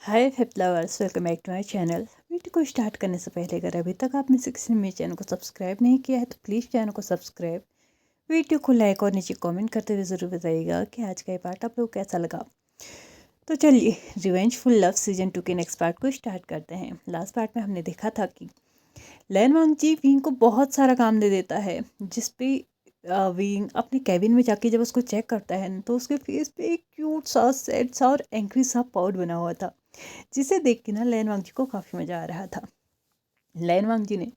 Hi flowers, welcome back to my channel. Video को start करने से पहले अगर अभी तक आपने किसी ने मेरे चैनल को सब्सक्राइब नहीं किया है तो प्लीज़ चैनल को सब्सक्राइब, वीडियो को लाइक और नीचे कमेंट करते हुए ज़रूर बताइएगा कि आज का ये पार्ट आप लोग कैसा लगा। तो चलिए रिवेंजफुल लव सीजन 2 के नेक्स्ट पार्ट को स्टार्ट करते हैं। लास्ट पार्ट में हमने देखा था कि लैन वांगजी विंग को बहुत सारा काम दे देता है, जिसपे विंग अपने कैबिन में जाके जब उसको चेक करता है तो उसके फेस पे एक क्यूट सा सैड सा और एंग्री सा पाउट बना हुआ था, जिसे देख के ना लैन वांगजी को काफ़ी मज़ा आ रहा था। लैन वांगजी ने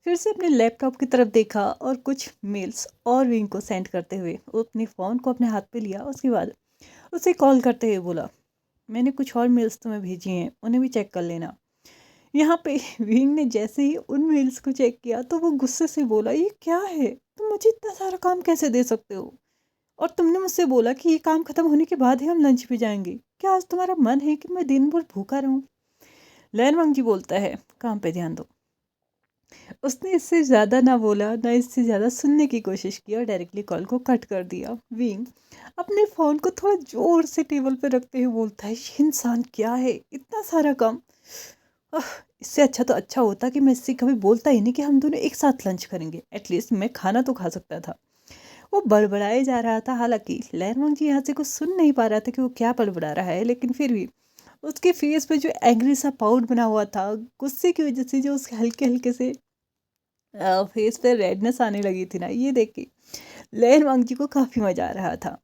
फिर से अपने लैपटॉप की तरफ देखा और कुछ मेल्स और विंग को सेंड करते हुए वो अपने फ़ोन को अपने हाथ पे लिया। उसके बाद उसे कॉल करते हुए बोला, मैंने कुछ और मेल्स तुम्हें भेजी हैं, उन्हें भी चेक कर लेना। यहाँ पे विंग ने जैसे ही उन मेल्स को चेक किया तो वो गुस्से से बोला, ये क्या है, तुम मुझे इतना सारा काम कैसे दे सकते हो, और तुमने मुझसे बोला कि ये काम खत्म होने के बाद ही हम लंच पे जाएंगे। क्या आज तुम्हारा मन है कि मैं दिन भर भूखा रहूं? लैन वांगजी बोलता है, काम पे ध्यान दो। उसने इससे ज़्यादा ना बोला ना इससे ज़्यादा सुनने की कोशिश की और डायरेक्टली कॉल को कट कर दिया। विंग अपने फ़ोन को थोड़ा ज़ोर से टेबल पर रखते हुए बोलता है, ये इंसान क्या है, इतना सारा काम। आह, इससे अच्छा होता कि मैं इससे कभी बोलता ही नहीं कि हम दोनों एक साथ लंच करेंगे, एटलीस्ट मैं खाना तो खा सकता था। वो बड़बड़ाए जा रहा था। हालांकि लैन वांगजी यहाँ से कुछ सुन नहीं पा रहा था कि वो क्या बड़बड़ा रहा है, लेकिन फिर भी उसके फेस पे जो एंग्री सा पाउट बना हुआ था गुस्से की वजह से, जो उसके हल्के हल्के से फेस पे रेडनेस आने लगी थी ना, ये देख के लैन वांगजी को काफ़ी मज़ा आ रहा था।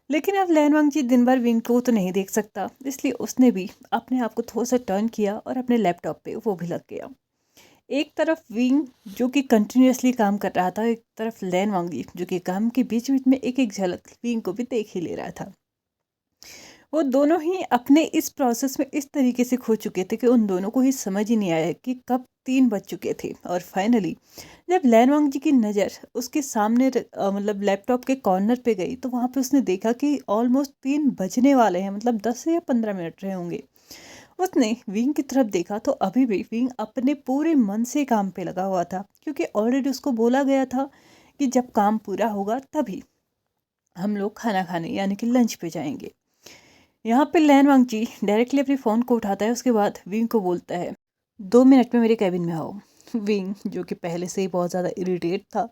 लेकिन अब लैन वांगजी दिन भर विंग को तो नहीं देख सकता, इसलिए उसने भी अपने आप को थोड़ा सा टर्न किया और अपने लैपटॉप पे वो भी लग गया। एक तरफ विंग जो कि कंटिन्यूअसली काम कर रहा था, एक तरफ लैन वांगजी जो कि काम के बीच बीच में एक एक झलक विंग को भी देख ही ले रहा था। वो दोनों ही अपने इस प्रोसेस में इस तरीके से खो चुके थे कि उन दोनों को ही समझ ही नहीं आया कि कब 3 बज चुके थे। और फाइनली जब लैन वांगजी की नज़र उसके सामने मतलब लैपटॉप के कॉर्नर पे गई तो वहाँ पे उसने देखा कि ऑलमोस्ट 3 बजने वाले हैं, मतलब 10 या 15 मिनट रहे होंगे। उसने विंग की तरफ देखा तो अभी भी विंग अपने पूरे मन से काम पे लगा हुआ था, क्योंकि ऑलरेडी उसको बोला गया था कि जब काम पूरा होगा तभी हम लोग खाना खाने यानी कि लंच पे जाएंगे। यहाँ पे लैन वांगची डायरेक्टली अपने फ़ोन को उठाता है। उसके बाद विंग को बोलता है, 2 मिनट में मेरे कैबिन में आओ। विंग जो कि पहले से ही बहुत ज़्यादा इरिटेट था,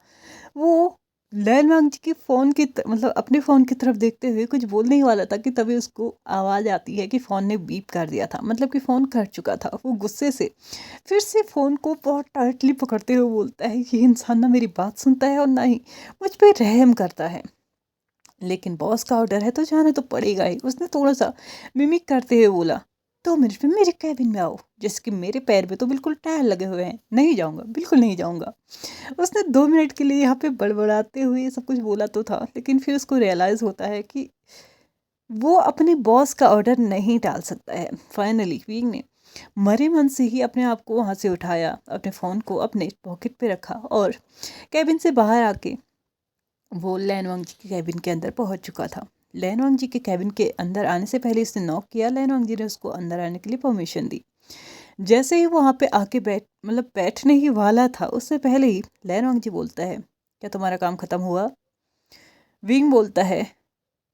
वो लैन वांगची की फ़ोन की मतलब अपने फ़ोन की तरफ देखते हुए कुछ बोलने ही वाला था कि तभी उसको आवाज़ आती है कि फ़ोन ने बीप कर दिया था, मतलब कि फ़ोन कट चुका था। वो गुस्से से फिर से फ़ोन को बहुत टाइटली पकड़ते हुए बोलता है, ये इंसान ना मेरी बात सुनता है और ना ही मुझ पर रहम करता है, लेकिन बॉस का ऑर्डर है तो जाना तो पड़ेगा ही। उसने थोड़ा सा मिमिक करते हुए बोला, 2 मिनट में मेरे कैबिन में आओ। जैसे कि मेरे पैर पे तो बिल्कुल टायर लगे हुए हैं, नहीं जाऊंगा, बिल्कुल नहीं जाऊंगा। उसने 2 मिनट के लिए यहाँ पे बड़बड़ाते हुए ये सब कुछ बोला तो था, लेकिन फिर उसको रियलाइज़ होता है कि वो अपने बॉस का ऑर्डर नहीं टाल सकता है। फाइनली विंग ने मरे मन से ही अपने आप को वहाँ से उठाया, अपने फ़ोन को अपने पॉकेट पे रखा और कैबिन से बाहर आके वो लैन वांगजी के कैबिन के अंदर पहुंच चुका था। लैन वांगजी के कैबिन के अंदर आने से पहले इसने नॉक किया। लैन वांगजी ने उसको अंदर आने के लिए परमिशन दी। जैसे ही वो वहाँ पे आके बैठने ही वाला था, उससे पहले ही लैन वांगजी बोलता है, क्या तुम्हारा काम खत्म हुआ? विंग बोलता है,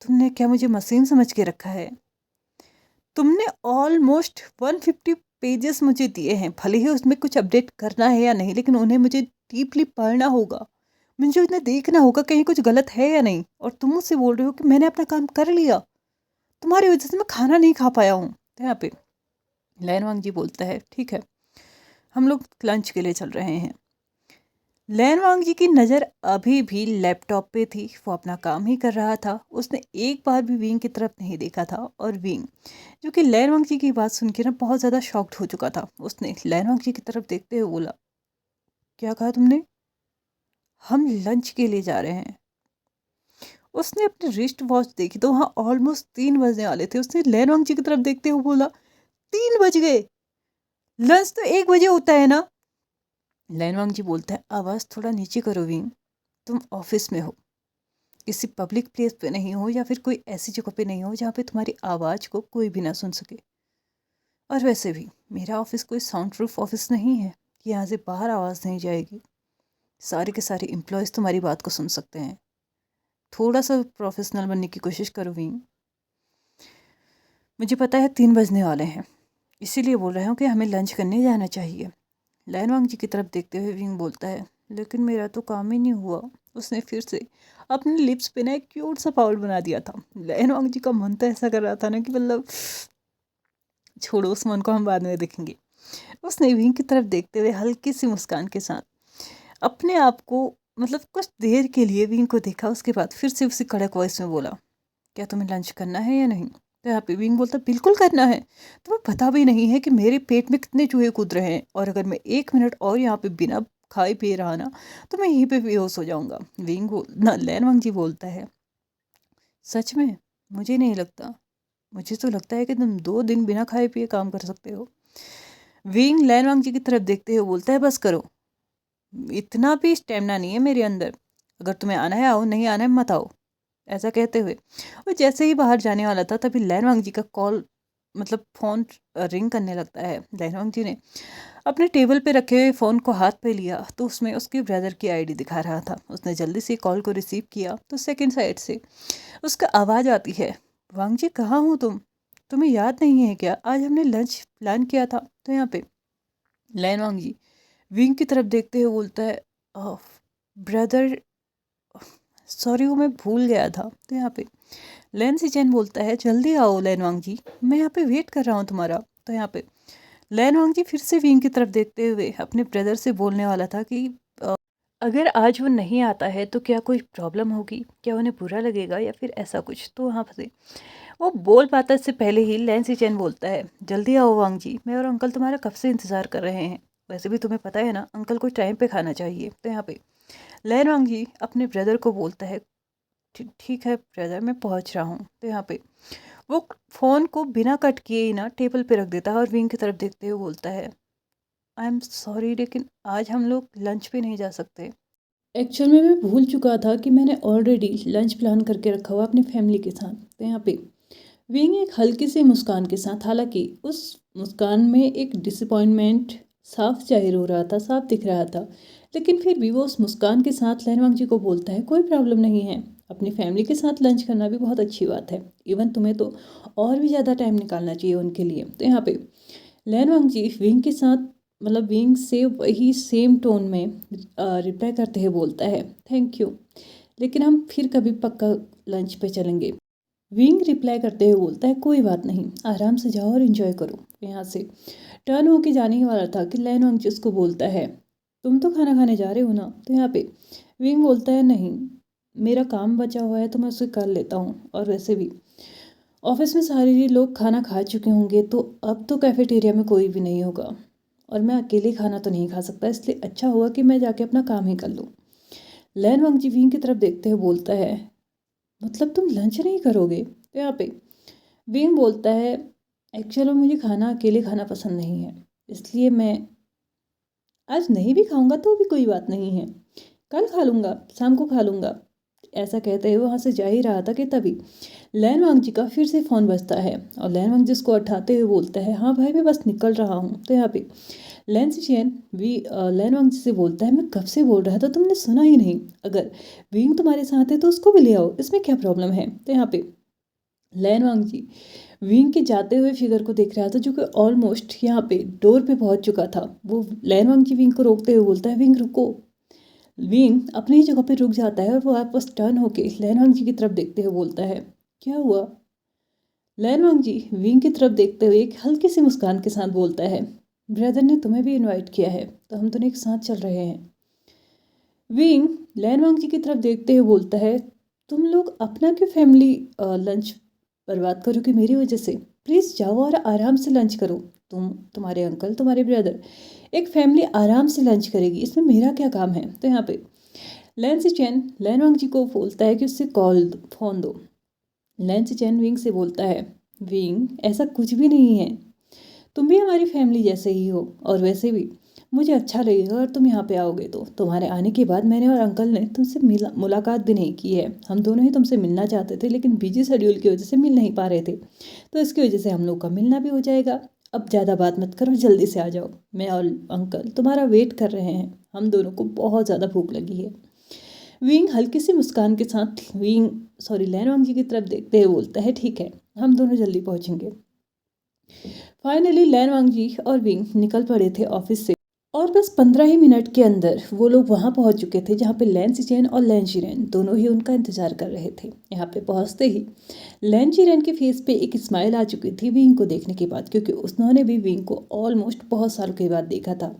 तुमने क्या मुझे मशीन समझ के रखा है? तुमने ऑलमोस्ट 150 पेजेस मुझे दिए हैं, भले ही उसमें कुछ अपडेट करना है या नहीं, लेकिन उन्हें मुझे डीपली पढ़ना होगा, मुझे उन्हें देखना होगा कहीं कुछ गलत है या नहीं। और तुम मुझसे बोल रहे हो कि मैंने अपना काम कर लिया, तुम्हारी वजह से मैं खाना नहीं खा पाया हूँ। तो यहाँ पे लैन वांग जी बोलता है, ठीक है, हम लोग लंच के लिए चल रहे हैं। लैन वांग जी की नज़र अभी भी लैपटॉप पे थी, वो अपना काम ही कर रहा था। उसने एक बार भी विंग की तरफ नहीं देखा था। और विंग जो कि लैन वांग जी की बात सुन के ना बहुत ज़्यादा शॉक्ड हो चुका था, उसने लैन वांग जी की तरफ देखते हुए बोला, क्या कहा तुमने? हम लंच के लिए जा रहे हैं। उसने अपनी रिस्ट वॉच देखी तो वहाँ ऑलमोस्ट 3 बजने वाले थे। उसने लैन वांग जी की तरफ देखते हुए बोला, 3 बज गए, लंच तो 1 बजे होता है ना? लैन वांग जी बोलता है, आवाज़ थोड़ा नीचे करो विंग, तुम ऑफिस में हो, किसी पब्लिक प्लेस पे नहीं हो या फिर कोई ऐसी जगह पे नहीं हो जहाँ पे तुम्हारी आवाज़ को कोई भी ना सुन सके। और वैसे भी मेरा ऑफिस कोई साउंड प्रूफ ऑफिस नहीं है कि यहाँ से बाहर आवाज़ नहीं जाएगी, सारे के सारे एम्प्लॉयज़ तुम्हारी बात को सुन सकते हैं। थोड़ा सा प्रोफेशनल बनने की कोशिश करो विंग। मुझे पता है 3 बजने वाले हैं, इसीलिए बोल रहा हूँ कि हमें लंच करने जाना चाहिए। लैनवांग जी की तरफ देखते हुए विंग बोलता है, लेकिन मेरा तो काम ही नहीं हुआ। उसने फिर से अपने लिप्स पे ना एक क्यूट सा पाउट बना दिया था। लैनवांग जी का मन तो ऐसा कर रहा था ना कि मतलब छोड़ो, उस मन को हम बाद में देखेंगे। उसने विंग की तरफ देखते हुए हल्की सी मुस्कान के साथ अपने आप को मतलब कुछ देर के लिए विंग को देखा। उसके बाद फिर से उसी कड़क वॉइस में बोला, क्या तुम्हें लंच करना है या नहीं? तो यहाँ पे विंग बोलता, बिल्कुल करना है। तुम्हें पता भी नहीं है कि मेरे पेट में कितने चूहे कूद रहे हैं, और अगर मैं 1 मिनट और यहाँ पे बिना खाए पिए रहा ना तो मैं यहीं पे बेहोश हो जाऊंगा। विंग बोल ना लैनवांग जी बोलता है, सच में? मुझे नहीं लगता। मुझे तो लगता है कि तुम 2 दिन बिना खाए पिए काम कर सकते हो। विंग लैनवांग जी की तरफ देखते हुए बोलता है, बस करो, इतना भी स्टेमिना नहीं है मेरे अंदर। अगर तुम्हें आना है आओ, नहीं आना है मत आओ। ऐसा कहते हुए और जैसे ही बाहर जाने वाला था तभी लैनवांग जी का कॉल मतलब फ़ोन रिंग करने लगता है। लैनवांग जी ने अपने टेबल पे रखे हुए फ़ोन को हाथ पे लिया तो उसमें उसके ब्रदर की आईडी दिखा रहा था। उसने जल्दी से कॉल को रिसीव किया तो सेकंड साइड से उसका आवाज़ आती है, वांग जी कहाँ हो तुम? तुम्हें याद नहीं है क्या, आज हमने लंच प्लान किया था? तो यहाँ पे लैनवांग जी विंग की तरफ देखते हुए बोलता है, ब्रदर सॉरी, वो मैं भूल गया था। तो यहाँ पे लेन सिचेन बोलता है, जल्दी आओ लैनवांग जी, मैं यहाँ पे वेट कर रहा हूँ तुम्हारा। तो यहाँ पे लैनवांग जी फिर से विंग की तरफ देखते हुए अपने ब्रदर से बोलने वाला था कि अ, अगर आज वो नहीं आता है तो क्या कोई प्रॉब्लम होगी, क्या उन्हें बुरा लगेगा या फिर ऐसा कुछ। तो वहाँ से वो बोल पाता इससे पहले ही लेन सिचेन बोलता है, जल्दी आओ वांग जी, मैं और अंकल तुम्हारा कब से इंतज़ार कर रहे हैं। वैसे भी तुम्हें पता है ना, अंकल को टाइम पे खाना चाहिए। तो यहाँ पे लैनवांग जी अपने ब्रदर को बोलता है, ठीक है ब्रदर, मैं पहुंच रहा हूँ। तो यहाँ पे वो फ़ोन को बिना कट किए ही ना टेबल पे रख देता है और विंग की तरफ देखते हुए बोलता है, आई एम सॉरी, लेकिन आज हम लोग लंच पे नहीं जा सकते। एक्चुअल में मैं भूल चुका था कि मैंने ऑलरेडी लंच प्लान करके रखा हुआ अपनी फैमिली के साथ। तो यहाँ पे विंग एक हल्की सी मुस्कान के साथ, हालांकि उस मुस्कान में एक डिसअपॉइंटमेंट साफ जाहिर हो रहा था, साफ दिख रहा था, लेकिन फिर भी वो उस मुस्कान के साथ लैनवांग जी को बोलता है, कोई प्रॉब्लम नहीं है, अपनी फैमिली के साथ लंच करना भी बहुत अच्छी बात है। इवन तुम्हें तो और भी ज़्यादा टाइम निकालना चाहिए उनके लिए। तो यहाँ पे लैनवांग जी विंग के साथ मतलब विंग से वही सेम टोन में रिप्लाई करते हुए बोलता है, थैंक यू, लेकिन हम फिर कभी पक्का लंच पे चलेंगे। विंग रिप्लाई करते हुए बोलता है, कोई बात नहीं, आराम से जाओ और एंजॉय करो। यहाँ से टर्न होके जाने ही वाला था कि लैनवांग जी उसको बोलता है, तुम तो खाना खाने जा रहे हो ना? तो यहाँ पे विंग बोलता है, नहीं, मेरा काम बचा हुआ है तो मैं उसे कर लेता हूँ, और वैसे भी ऑफिस में सारे लोग खाना खा चुके होंगे तो अब तो कैफेटेरिया में कोई भी नहीं होगा, और मैं अकेले खाना तो नहीं खा सकता, इसलिए अच्छा हुआ कि मैं जाके अपना काम ही कर लूँ। लैनवांग जी विंग की तरफ देखते हुए बोलता है, मतलब तुम लंच नहीं करोगे? तो यहाँ पे विंग बोलता है, एक्चुअली मुझे खाना अकेले खाना पसंद नहीं है, इसलिए मैं आज नहीं भी खाऊंगा तो भी कोई बात नहीं है, कल खा लूँगा, शाम को खा लूँगा। ऐसा कहते हुए वहाँ से जा ही रहा था कि तभी लैनवांग जी का फिर से फ़ोन बजता है और लैनवांग जी उसको उठाते हुए बोलता है, हाँ भाई, मैं बस निकल रहा हूँ। तो यहाँ पे लैनसिशियन वी लैनवांग जी से बोलता है, मैं कब से बोल रहा था, तुमने सुना ही नहीं। अगर विंग तुम्हारे साथ है तो उसको भी ले आओ, इसमें क्या प्रॉब्लम है। तो यहाँ पे लैनवांग जी विंग के जाते हुए फिगर को देख रहा था जो कि ऑलमोस्ट यहाँ पे डोर पे पहुंच चुका था। वो लैनवांग जी विंग को रोकते हुए बोलता है, विंग रुको। विंग अपनी ही जगह पे रुक जाता है और वो वापस टर्न होके लैनवांग जी की तरफ देखते हुए बोलता है, क्या हुआ? लैनवांग जी विंग की तरफ देखते हुए एक हल्की सी मुस्कान के साथ बोलता है, ब्रदर ने तुम्हें भी इनवाइट किया है तो हम दोनों एक साथ चल रहे हैं। विंग लैनवांग जी की तरफ देखते हुए बोलता है, तुम लोग अपना क्यों फैमिली लंच बर्बाद करोगे मेरी वजह से? प्लीज़ जाओ और आराम से लंच करो। तुम्हारे अंकल, तुम्हारे ब्रदर, एक फैमिली आराम से लंच करेगी, इसमें मेरा क्या काम है। तो यहाँ पे लैन चैन लैनवांग जी को बोलता है कि उससे फ़ोन दो। लैन चैन विंग से बोलता है, विंग ऐसा कुछ भी नहीं है, तुम भी हमारी फैमिली जैसे ही हो, और वैसे भी मुझे अच्छा लगेगा अगर तुम यहाँ पे आओगे। तो तुम्हारे आने के बाद मैंने और अंकल ने तुमसे मुलाकात भी नहीं की है। हम दोनों ही तुमसे मिलना चाहते थे लेकिन बिजी शेड्यूल की वजह से मिल नहीं पा रहे थे, तो इसकी वजह से हम लोग का मिलना भी हो जाएगा। अब ज़्यादा बात मत करो, जल्दी से आ जाओ, मैं और अंकल तुम्हारा वेट कर रहे हैं, हम दोनों को बहुत ज़्यादा भूख लगी है। विंग हल्की सी मुस्कान के साथ लैनवांग जी की तरफ देखते हुए बोलता है, ठीक है, हम दोनों जल्दी पहुँचेंगे। फाइनली लैन वांगजी और विंग निकल पड़े थे ऑफिस से और बस 15 ही मिनट के अंदर वो लोग वहां पहुंच चुके थे जहां पे लैन सिचेन और लैन शीरेन दोनों ही उनका इंतजार कर रहे थे। यहाँ पे पहुंचते ही लैन शीरेन के फेस पे एक स्माइल आ चुकी थी विंग को देखने के बाद, क्योंकि उन्होंने भी विंग को ऑलमोस्ट बहुत सालों के बाद देखा था।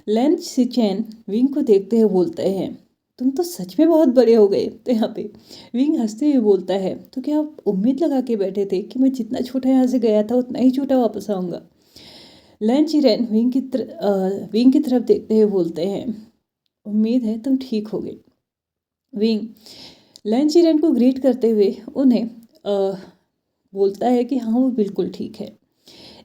लैन सिचेन विंग को देखते हुए बोलते हैं, तुम तो सच में बहुत बड़े हो गए। तो यहाँ पे विंग हंसते हुए बोलता है, तो क्या आप उम्मीद लगा के बैठे थे कि मैं जितना छोटा यहाँ से गया था उतना ही छोटा वापस आऊँगा। लैन चिरेन विंग की तरफ देखते हुए बोलते हैं, उम्मीद है तुम ठीक हो गए। विंग लैन चिरेन को ग्रीट करते हुए उन्हें बोलता है कि हाँ वो बिल्कुल ठीक है।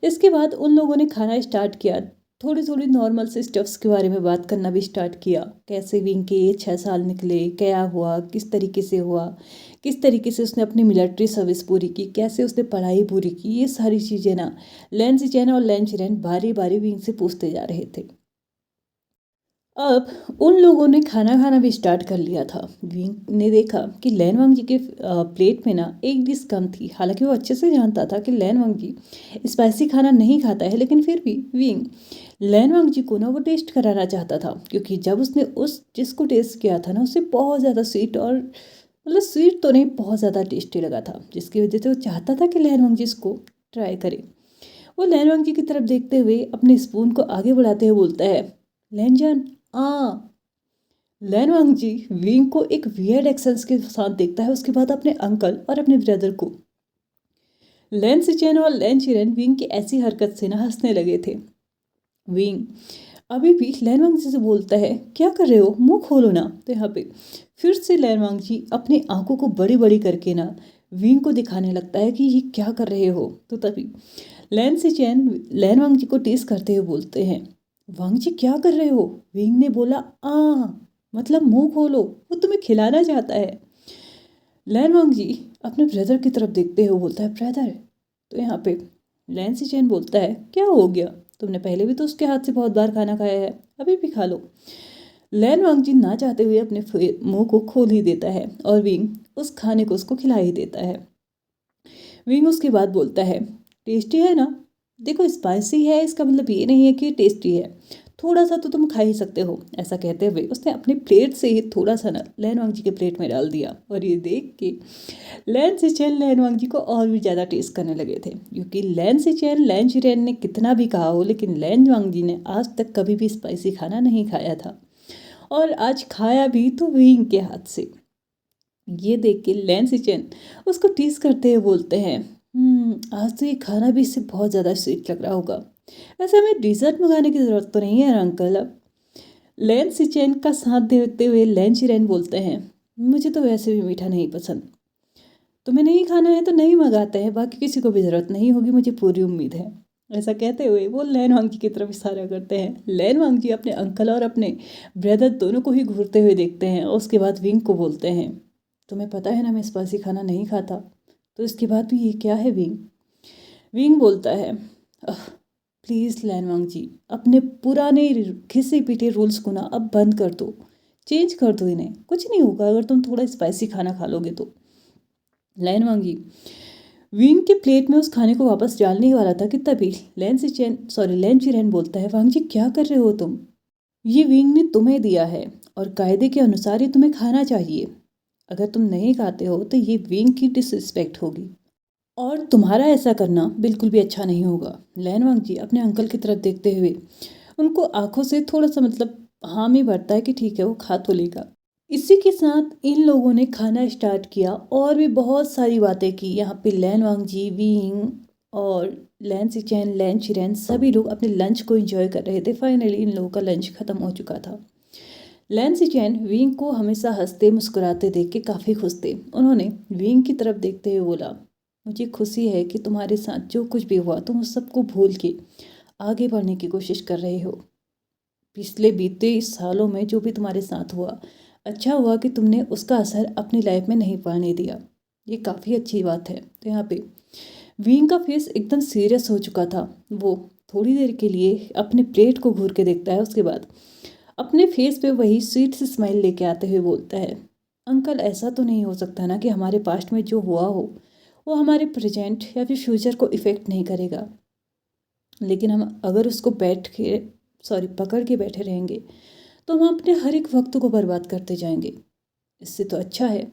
इसके बाद उन लोगों ने खाना स्टार्ट किया। थोड़ी थोड़ी नॉर्मल से स्टफ्स के बारे में बात करना भी स्टार्ट किया। कैसे विंग के 6 साल निकले, क्या हुआ, किस तरीके से हुआ, किस तरीके से उसने अपनी मिलिट्री सर्विस पूरी की, कैसे उसने पढ़ाई पूरी की, ये सारी चीज़ें ना लैन सिचेन और लैन चिरेन बारी बारी विंग से पूछते जा रहे थे। अब उन लोगों ने खाना खाना भी स्टार्ट कर लिया था। विंग ने देखा कि लैन वांग जी के प्लेट में ना एक डिश कम थी। हालांकि वो अच्छे से जानता था कि लैन वांग जी स्पाइसी खाना नहीं खाता है, लेकिन फिर भी विंग लैन वांग जी को ना वो टेस्ट कराना चाहता था, क्योंकि जब उसने उस डिश को टेस्ट किया था ना उसे बहुत ज़्यादा स्वीट और मतलब स्वीट तो नहीं, बहुत ज़्यादा टेस्टी लगा था, जिसकी वजह से वो चाहता था कि लैन वांग जी इसको ट्राई करे। वो लैन वांग जी की तरफ देखते हुए अपने स्पून को आगे बढ़ाते हुए बोलता है, लैन जान लैन वांग जी विंग को एक वियर्ड एक्सेंस के साथ देखता है, उसके बाद अपने अंकल और अपने ब्रदर को। लैन सिचेन और लैन चिरेन विंग की ऐसी हरकत से ना हंसने लगे थे। विंग अभी भी लैन वांग जी से बोलता है, क्या कर रहे हो, मुंह खोलो ना। तो यहाँ पे फिर से लैन वांग जी अपनी आंखों को बड़ी बड़ी करके ना विंग को दिखाने लगता है कि ये क्या कर रहे हो। तो तभी लैन सिचेन लैन वांग जी को टीस करते हुए बोलते हैं, वांग जी क्या कर रहे हो। विंग ने बोला, मतलब मुंह खोलो, वो तुम्हें खिलाना चाहता है। लैन वांग जी अपने ब्रदर की तरफ देखते हुए बोलता है, ब्रदर। तो यहाँ पे लैन सिचेन बोलता है, क्या हो गया, तुमने पहले भी तो उसके हाथ से बहुत बार खाना खाया है, अभी भी खा लो। लैन वांग जी ना चाहते हुए अपने मुंह को खोल ही देता है और विंग उस खाने को उसको खिला ही देता है। विंग उसके बाद बोलता है, टेस्टी है ना। देखो स्पाइसी है इसका मतलब ये नहीं है कि टेस्टी है, थोड़ा सा तो तुम खा ही सकते हो। ऐसा कहते हुए उसने अपनी प्लेट से ही थोड़ा सा ना लैन वांग जी के प्लेट में डाल दिया और ये देख के लैन सिचेन लैन वांग जी को और भी ज़्यादा टेस्ट करने लगे थे, क्योंकि लैन सिचेन लैन चिरेन ने कितना भी कहा हो लेकिन लैन वांग जी ने आज तक कभी भी स्पाइसी खाना नहीं खाया था और आज खाया भी तो विंग के हाथ से। ये देख के लैन सिचेन उसको टीज करते हुए बोलते हैं, आज तो ये खाना भी इससे बहुत ज़्यादा स्वीट लग रहा होगा, वैसे हमें डिज़र्ट मंगाने की ज़रूरत तो नहीं है ना अंकल। अब लैन सिचेन का साथ देते हुए लैन चिरेन बोलते हैं, मुझे तो वैसे भी मीठा नहीं पसंद, तुम्हें नहीं खाना है तो नहीं मंगाते हैं, बाकी किसी को भी ज़रूरत नहीं होगी, मुझे पूरी उम्मीद है। ऐसा कहते हुए वो लैन वांग जी की तरफ इशारा करते हैं। लैन वांग जी अपने अंकल और अपने ब्रदर दोनों को ही घूरते हुए देखते हैं और उसके बाद विंग को बोलते हैं, तुम्हें पता है ना मैं स्पाइसी खाना नहीं खाता, तो इसके बाद भी ये क्या है विंग। विंग बोलता है, प्लीज़ लैन वांग जी अपने पुराने घिसे पीटे रूल्स को ना अब बंद कर दो, चेंज कर दो इन्हें, कुछ नहीं होगा अगर तुम थोड़ा स्पाइसी खाना खा लोगे तो। लैन वांग जी विंग के प्लेट में उस खाने को वापस डालने ही वाला था कि तभी लैन चिरेन बोलता है, वांग जी क्या कर रहे हो तुम, ये विंग ने तुम्हें दिया है और कायदे के अनुसार ही तुम्हें खाना चाहिए, अगर तुम नहीं खाते हो तो ये विंग की डिसरिस्पेक्ट होगी और तुम्हारा ऐसा करना बिल्कुल भी अच्छा नहीं होगा। लैन वांग जी अपने अंकल की तरफ देखते हुए उनको आंखों से थोड़ा सा मतलब हामी भरता है कि ठीक है वो खा तो लेगा। इसी के साथ इन लोगों ने खाना स्टार्ट किया और भी बहुत सारी बातें की। यहाँ पे लैन वांग जी, विंग और लैन सिचेन, लैन चिरेन सभी लोग अपने लंच को एंजॉय कर रहे थे। फाइनली इन लोगों का लंच खत्म हो चुका था। लैन सिचेन विंग को हमेशा हंसते मुस्कुराते देख के काफ़ी खुश थे। उन्होंने विंग की तरफ देखते हुए बोला, मुझे खुशी है कि तुम्हारे साथ जो कुछ भी हुआ तुम उस सबको भूल के आगे बढ़ने की कोशिश कर रहे हो। पिछले बीते इस सालों में जो भी तुम्हारे साथ हुआ, अच्छा हुआ कि तुमने उसका असर अपनी लाइफ में नहीं पड़ने दिया, ये काफ़ी अच्छी बात है। तो यहाँ पे विंग का फेस एकदम सीरियस हो चुका था। वो थोड़ी देर के लिए अपने प्लेट को घूर के देखता है, उसके बाद अपने फेस पे वही स्वीट सी स्माइल लेके आते हुए बोलता है, अंकल ऐसा तो नहीं हो सकता ना कि हमारे पास्ट में जो हुआ हो वो हमारे प्रेजेंट या फिर फ्यूचर को इफ़ेक्ट नहीं करेगा। लेकिन हम अगर उसको पकड़ के बैठे रहेंगे तो हम अपने हर एक वक्त को बर्बाद करते जाएंगे। इससे तो अच्छा है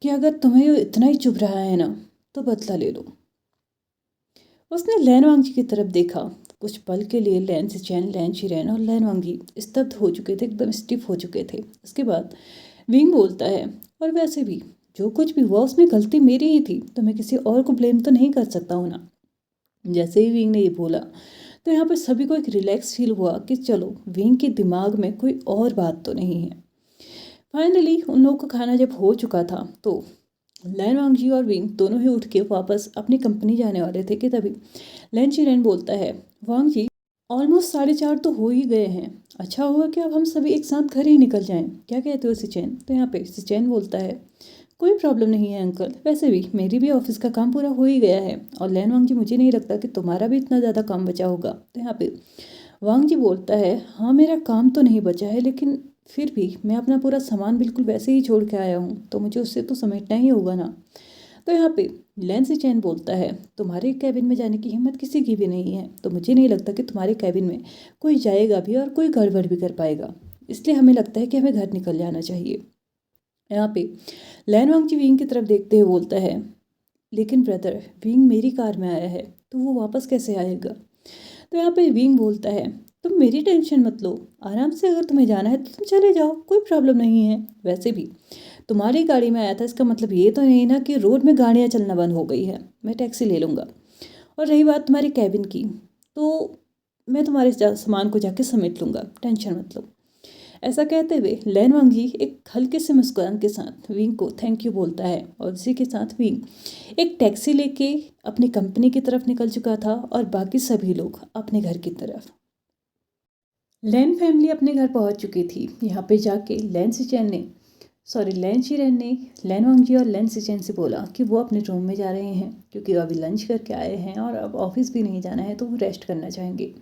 कि अगर तुम्हें इतना ही चुभ रहा है ना तो बदला ले लो। उसने लैन वांगजी की तरफ देखा। कुछ पल के लिए लैन सिचैन, लैन शीरेन और लैन वांगजी स्तब्ध हो चुके थे, एकदम स्टिफ हो चुके थे। उसके बाद विंग बोलता है, और वैसे भी जो कुछ भी हुआ उसमें गलती मेरी ही थी, तो मैं किसी और को ब्लेम तो नहीं कर सकता हूँ ना। जैसे ही विंग ने ये बोला तो यहाँ पर सभी को एक रिलैक्स फील हुआ कि चलो विंग के दिमाग में कोई और बात तो नहीं है। फाइनली उन लोगों का खाना जब हो चुका था तो लैन वांगजी और विंग दोनों ही उठ के वापस अपनी कंपनी जाने वाले थे कि तभी लैन चिरेन बोलता है, वांगजी ऑलमोस्ट 4:30 तो हो ही गए हैं, अच्छा हुआ कि अब हम सभी एक साथ घर ही निकल जाएं, क्या कहते हो सिचैन? तो यहाँ पे सिचैन बोलता है, कोई प्रॉब्लम नहीं है अंकल, वैसे भी मेरी भी ऑफिस का काम पूरा हो ही गया है, और लैन वांगजी मुझे नहीं लगता कि तुम्हारा भी इतना ज़्यादा काम बचा होगा। तो यहाँ पे वांगजी बोलता है, हाँ मेरा काम तो नहीं बचा है, लेकिन फिर भी मैं अपना पूरा सामान बिल्कुल वैसे ही छोड़ के आया हूँ, तो मुझे उससे तो समेटना ही होगा ना। तो यहाँ पे लैन सिचैन बोलता है, तुम्हारे कैबिन में जाने की हिम्मत किसी की भी नहीं है, तो मुझे नहीं लगता कि तुम्हारे कैबिन में कोई जाएगा भी और कोई गड़बड़ भी कर पाएगा, इसलिए हमें लगता है कि हमें घर निकल जाना चाहिए। यहाँ पे लैन वांगजी विंग की तरफ देखते हुए बोलता है, लेकिन ब्रदर विंग मेरी कार में आया है तो वो वापस कैसे आएगा? तो यहाँ पे विंग बोलता है, तुम मेरी टेंशन मत लो, आराम से अगर तुम्हें जाना है तो तुम चले जाओ, कोई प्रॉब्लम नहीं है। वैसे भी तुम्हारी गाड़ी में आया था, इसका मतलब ये तो नहीं ना कि रोड में गाड़ियाँ चलना बंद हो गई है, मैं टैक्सी ले लूँगा। और रही बात तुम्हारी कैबिन की, तो मैं तुम्हारे सामान को जाके समेट लूँगा, टेंशन मत लो। ऐसा कहते हुए लैन वांगजी एक हल्के से मुस्कुरान के साथ विंग को थैंक यू बोलता है, और इसी के साथ विंग एक टैक्सी लेके अपनी कंपनी की तरफ निकल चुका था और बाकी सभी लोग अपने घर की तरफ। लैन फैमिली अपने घर पहुंच चुकी थी। यहाँ पे जाके लैन शीरेन ने लैन वांगजी और लैन सिचैन से बोला कि वो अपने रूम में जा रहे हैं, क्योंकि अभी लंच करके आए हैं और अब ऑफिस भी नहीं जाना है, तो वो रेस्ट करना चाहेंगे।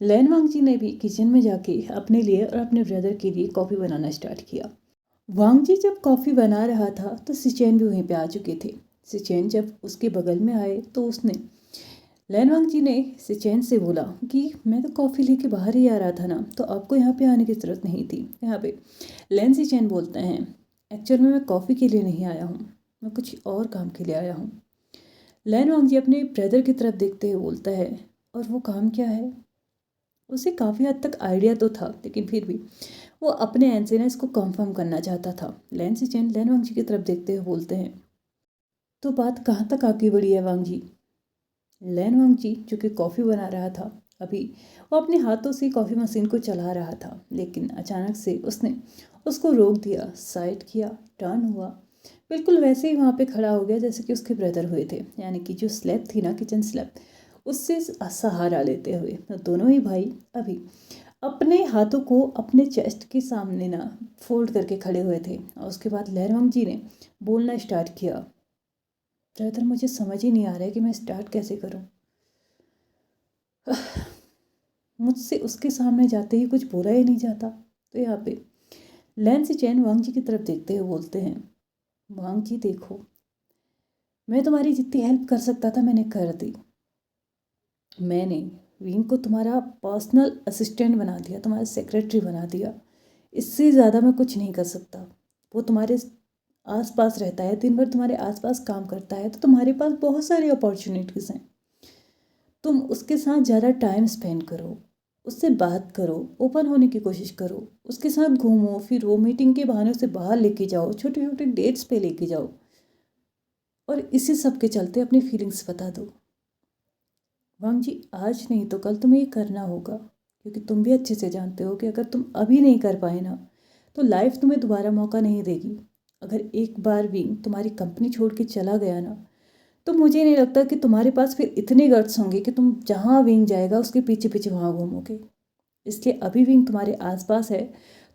लैन वांगजी ने भी किचन में जाके अपने लिए और अपने ब्रदर के लिए कॉफ़ी बनाना स्टार्ट किया। वांगजी जब कॉफ़ी बना रहा था तो सिचैन भी वहीं पे आ चुके थे। सिचैन जब उसके बगल में आए तो उसने लैन वांगजी ने सिचैन से बोला कि मैं तो कॉफ़ी लेके बाहर ही आ रहा था ना, तो आपको यहाँ पे आने की ज़रूरत नहीं थी। यहाँ पे लैन सिचैन बोलते हैं, एक्चुअल में मैं कॉफ़ी के लिए नहीं आया हूँ, मैं कुछ और काम के लिए आया हूँ। लैन वांगजी अपने ब्रदर की तरफ देखते हुए बोलता है, और वो काम क्या है? उसे काफ़ी हद तक आइडिया तो था, लेकिन फिर भी वो अपने एंड से ना इसको कंफर्म करना चाहता था। लैन सिचैन लैन वांगजी की तरफ देखते हुए बोलते हैं, तो बात कहाँ तक आगे बढ़ी है वांगजी? लैन वांगजी जो कि कॉफ़ी बना रहा था, अभी वो अपने हाथों से कॉफ़ी मशीन को चला रहा था, लेकिन अचानक से उसने उसको रोक दिया, साइड किया, टर्न हुआ, बिल्कुल वैसे ही वहाँ पे खड़ा हो गया जैसे कि उसके ब्रदर हुए थे। यानी कि जो स्लैब थी ना, किचन स्लैब, उससे सहारा लेते हुए तो दोनों ही भाई अभी अपने हाथों को अपने चेस्ट के सामने ना फोल्ड करके खड़े हुए थे। और उसके बाद लहरवंग जी ने बोलना स्टार्ट किया, ज़्यादातर मुझे समझ ही नहीं आ रहा है कि मैं स्टार्ट कैसे करूं। मुझसे उसके सामने जाते ही कुछ बोला ही नहीं जाता। तो यहाँ पे लैन सिचैन वांग जी की तरफ देखते हुए बोलते हैं, वांग जी देखो, मैं तुम्हारी जितनी हेल्प कर सकता था मैंने कर दी। मैंने विंग को तुम्हारा पर्सनल असिस्टेंट बना दिया, तुम्हारा सेक्रेटरी बना दिया, इससे ज़्यादा मैं कुछ नहीं कर सकता। वो तुम्हारे आसपास रहता है, दिन भर तुम्हारे आसपास काम करता है, तो तुम्हारे पास बहुत सारी अपॉर्चुनिटीज़ हैं। तुम उसके साथ ज़्यादा टाइम स्पेंड करो, उससे बात करो, ओपन होने की कोशिश करो, उसके साथ घूमो फिरो, मीटिंग के बहाने उसे बाहर लेके जाओ, छोटे छोटे डेट्स पे लेके जाओ, और इसी सब के चलते अपनी फीलिंग्स बता दो। वांग जी आज नहीं तो कल तुम्हें ये करना होगा, क्योंकि तुम भी अच्छे से जानते हो कि अगर तुम अभी नहीं कर पाए ना तो लाइफ तुम्हें दोबारा मौका नहीं देगी। अगर एक बार विंग तुम्हारी कंपनी छोड़ के चला गया ना, तो मुझे नहीं लगता कि तुम्हारे पास फिर इतने गट्स होंगे कि तुम जहाँ विंग जाएगा उसके पीछे पीछे वहाँ घूमोगे। इसलिए अभी विंग तुम्हारे आसपास है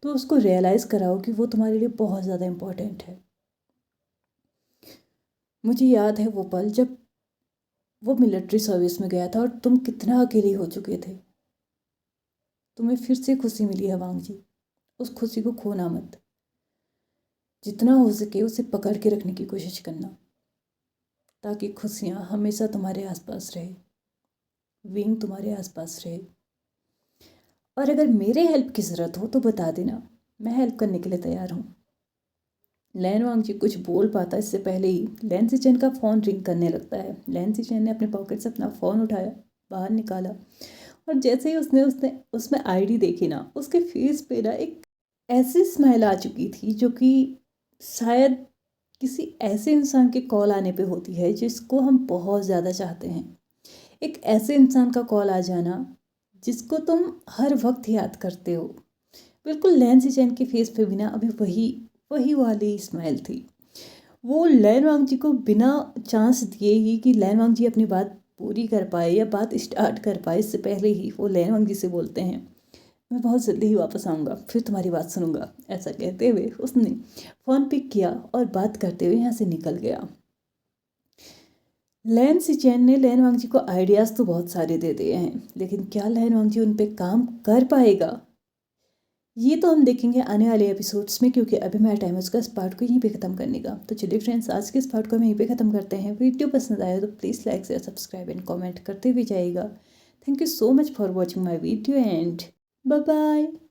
तो उसको रियलाइज़ कराओ कि वो तुम्हारे लिए बहुत ज़्यादा इम्पोर्टेंट है। मुझे याद है वो पल जब वो मिलिट्री सर्विस में गया था और तुम कितना अकेले हो चुके थे। तुम्हें फिर से खुशी मिली है वांग जी, उस खुशी को खोना मत। जितना हो सके उसे पकड़ के रखने की कोशिश करना, ताकि खुशियाँ हमेशा तुम्हारे आसपास रहे। विंग तुम्हारे आसपास रहे। और अगर मेरे हेल्प की ज़रूरत हो तो बता देना, मैं हेल्प करने के लिए तैयार हूँ। लैन वांगजी कुछ बोल पाता इससे पहले ही लैन सिचेन का फ़ोन रिंग करने लगता है। लैन सिचेन ने अपने पॉकेट से अपना फ़ोन उठाया, बाहर निकाला, और जैसे ही उसने उसने उसमें आईडी देखी ना, उसके फेस पे ना एक ऐसी स्माइल आ चुकी थी जो कि शायद किसी ऐसे इंसान के कॉल आने पे होती है जिसको हम बहुत ज़्यादा चाहते हैं। एक ऐसे इंसान का कॉल आ जाना जिसको तुम हर वक्त याद करते हो। बिल्कुल लैन सिचेन के फेस पे भी ना अभी वही वही वाली स्माइल थी। वो लैन वांगजी को बिना चांस दिए ही कि लैन वांगजी अपनी बात पूरी कर पाए या बात स्टार्ट कर पाए, इससे पहले ही वो लैन वांगजी से बोलते हैं, मैं बहुत जल्दी ही वापस आऊँगा, फिर तुम्हारी बात सुनूंगा। ऐसा कहते हुए उसने फ़ोन पिक किया और बात करते हुए यहाँ से निकल गया। लैन सिचेन ने लैन वांगजी को आइडियाज़ तो बहुत सारे दे दिए हैं, लेकिन क्या लैन वांगजी उन पर काम कर पाएगा, ये तो हम देखेंगे आने वाले एपिसोड्स में, क्योंकि अभी मेरा टाइम है उसका इस पार्ट को यहीं पे ख़त्म करने का। तो चलिए फ्रेंड्स, आज के इस पार्ट को हम यहीं पे ख़त्म करते हैं। वीडियो पसंद आया तो please like share subscribe and comment करते हुए जाइएगा। Thank you so much for watching my video and bye bye.